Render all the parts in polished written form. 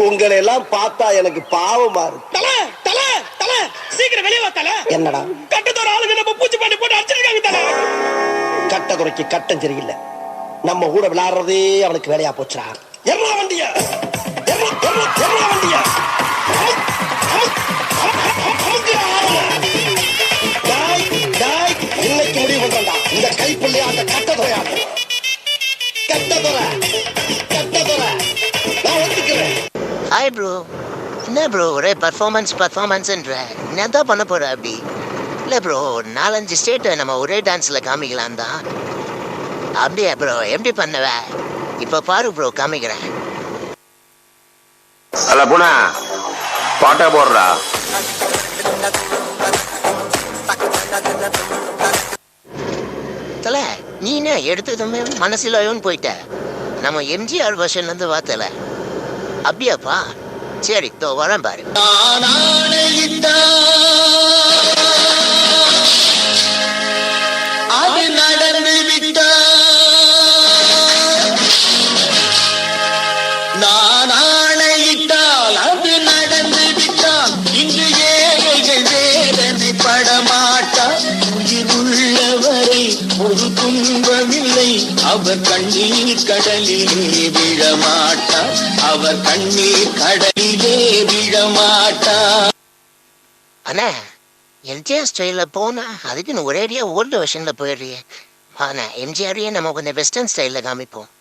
உங்களை எல்லாம் பார்த்தா எனக்கு பாவமா இருக்கு. சீக்கிரம் வெளியே வாத்தல. என்னடா கட்டத்தோட ஆளுங்க நம்ம பூச்சி பண்ணி போட்டு அடிச்சிருக்காங்க தல. கட்ட குறைக்கு கட்டம் சரியில்லை. நம்ம கூட விளையாடுறதே அவனுக்கு வேலையா போச்சுடா. எர்ரா வண்டியா வண்டியா இன்னைக்கு முடிவு பண்றா. இந்த கைப்புள்ளையா அந்த கட்டதுறையா கட்டதுறை நான் ஒத்துக்கிறேன். Hi bro. என்ன ப்ரோ ஒரே பர்ஃபார்மன்ஸ்ன்ற என்னதான் பண்ண போற அப்படி? இல்லை ப்ரோ 4-5 ஸ்டேட்டை நம்ம ஒரே டான்ஸில் காமிக்கலாம் தான். அப்படியா ப்ரோ? எப்படி பண்ணுவ? இப்போ பாரு ப்ரோ, காமிக்கிறேன். அல்ல புனா பாட்டா போடுறா. தல நீ என்ன எடுத்ததுமே மனசிலாயோன்னு போயிட்ட. நம்ம எம்ஜிஆர் வெர்ஷன்லேருந்து வாத்தல. அப்படியாப்பா? சரி தோ வரேன் பாரு. அது நடந்து விட்டா நான் ஆணையிட்டால் அது நடந்து விட்டால் இன்று ஏழைகள் வேதனை படமாட்டா. உயிர் உள்ளவரை ஒரு துன்பமில்லை. அவர் கண்ணீர் கடலிலே விழமாட்டார். அவர் கண்ணீர் கடலிலே விழமாட்டார். அண்ணா எம்ஜிஆர் ஸ்டைலில் போனா அதுக்குன்னு ஒரேடியாக ஓல்டு வெர்ஷனில் போயிடுறியே. ஆனா எம்ஜிஆரையே நம்ம கொஞ்சம் வெஸ்டர்ன் ஸ்டைலில் காமிப்போம்.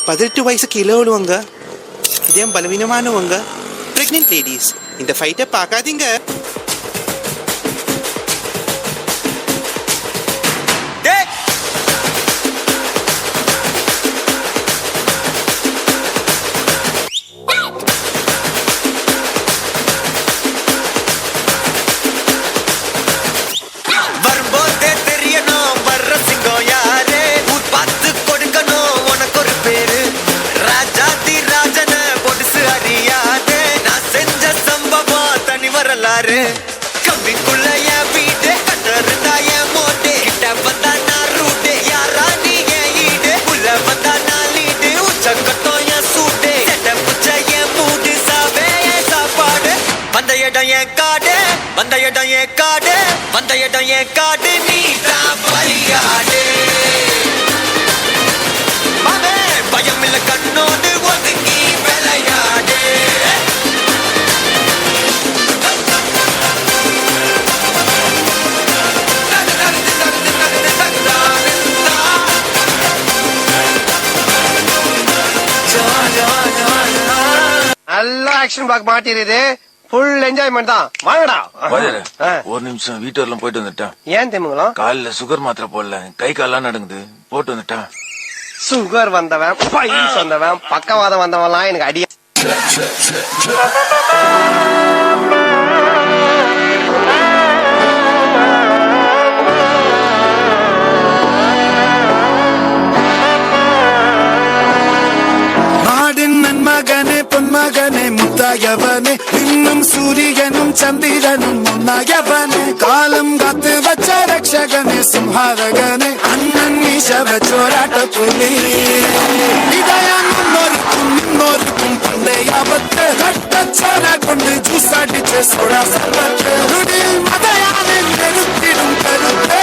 பதினெட்டு வயசு கீழே உள்ளவங்க, இதயம் பலவீனமானவங்க, பிரெக்னென்ட் லேடிஸ் இந்த ஃபைட்டை பார்க்காதீங்க. வரும்போதே தெரியணும் வர்ற சிங்கம் யாரு. பார்த்து கொடுக்கணும் உனக்கு ஒரு பேரு. ராஜாதி ராஜன பொடுசு அறியாது. நான் செஞ்ச சம்பவம் தனி வரலாறு. கம்பிக்குள்ள என் வீடு கட்டருந்தா என் மோட்டு. கிட்ட வந்தா நான் ரூட்டு. யாரா நீ என் ஈடு. உள்ள வந்தா நான் லீடு. உச்சக்கட்டம் என் சூட்டு. செட்ட புச்ச என் மூடு. சாவே என் சாப்பாடு. வந்த இடம் என் காடு. வந்த இடம் என் காடு. வந்த இடம் என் காடு. நீ தான் பலியாடு. பயம் இல்ல கண்ணோடு ஒதுங்கி விளையாடு. நல்ல ஆக்ஷன் பிளாக் மாட்டிருது. ஃபுல் என்ஜாய்மெண்ட் தான். வாங்கடா. ஒரு நிமிஷம் வீட்டு வரலாம் போயிட்டு வந்துட்டேன். ஏன் தெரியுங்களா? காலில் சுகர் மாத்திரை போடல, கை கால்லாம் நடுங்குது, போட்டு வந்துட்டேன். சுகர் வந்தவன், பைல்ஸ் வந்தவன், பக்கவாதம் வந்தவன்லாம் எனக்கு அடிய. நாடின் நன்மகனே பொன்மகனே முத்தாயவனே இன்னும் சூரியனும் சந்திரனும் முன்னாயவனே காலம் காத்து வச்ச ரட்சகனே சிம்ஹாரகனே அண்ணன் மீசவ சோராட்ட புலி இதயம் முன்னோருக்கும் பண்டையாபத்து கட்டச்சோர கொண்டு ஜூசாடிச்சு சோடா சர்வத்து நுடில் மதையானை நிறுத்திடும் கருத்து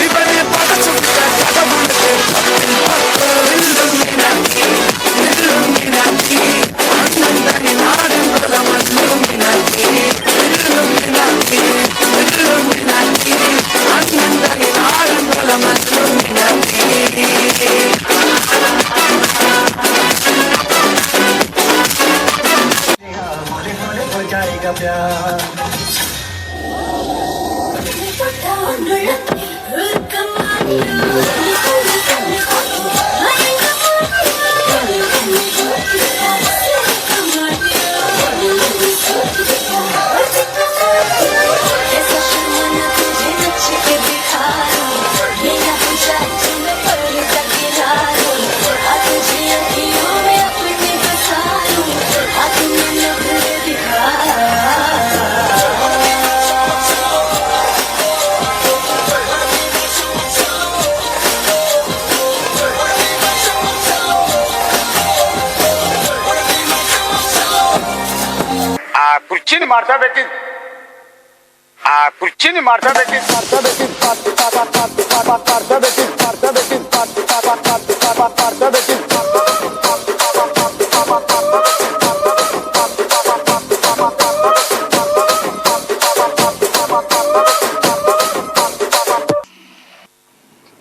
இவனே படச்சுட்ட கடவுளுக்கு Come on. ಕುರ್ಚಿನಿ ಮಾಡ್ತಾ ಬೇಕಿದ್ ಕುರ್ಚಿನಿ ಮಾಡ್ತಾ ಬೇಕಿದ್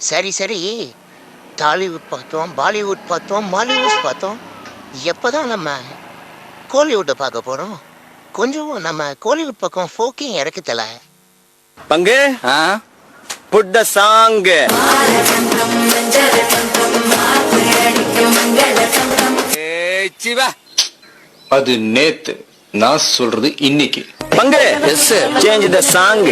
சரி சரி, டாலிவுட் பார்த்தோம், பாலிவுட் பார்த்தோம், மாலிவுட் பார்த்தோம். எப்போதான் நம்ம கோலிவுட்டை பார்க்க போகிறோம்? கொஞ்சம் நம்ம கோலிவுட் பக்கம் ஃபோக்கையும் இறக்குத்தல. பங்கு புட் த சாங். அது நேத்து, நான் சொல்றது இன்னைக்கு. பங்கு சேஞ்ச் த சாங்.